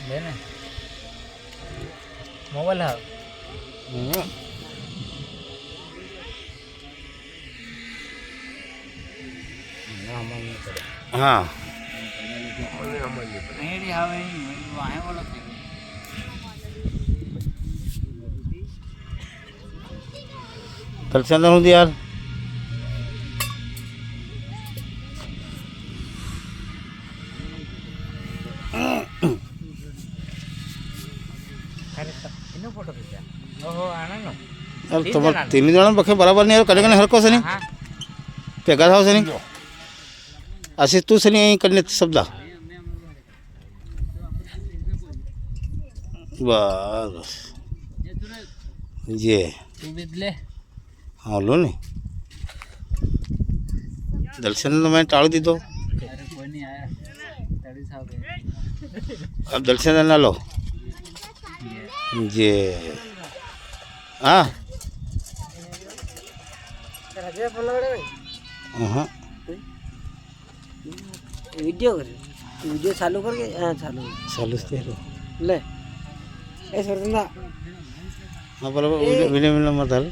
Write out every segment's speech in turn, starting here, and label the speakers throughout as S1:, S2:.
S1: लेने मोबाइल है
S2: हाँ
S1: नहीं हाँ भाई वहाँ बोलो
S2: कल से अंदर हूँ यार
S1: इन्हों फोटो खींचा ओहो आनंद
S2: यार तुम तीन जन बखे बराबर नहीं यार कने हर को से नहीं पेगा था से नहीं असे तू से नहीं करने शब्द बस ये
S1: तू बिदले
S2: हाँ लो नहीं दर्शन तो मैं टाल दी तो
S1: अरे कोई नहीं आया तड़ी साहब
S2: अब दर्शन ना लो ये हाँ हाँ
S3: वीडियो चालू करके चालू
S2: चालू से
S3: ले ऐसे करते ना
S2: हाँ बोलो वीडियो मिलना मत हल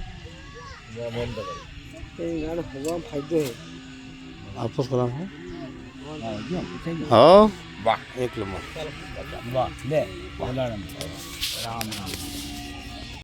S3: गाना हुआ फायदे है
S2: आपस करा हाँ वाह एक नंबर
S1: वाह ले बोला राम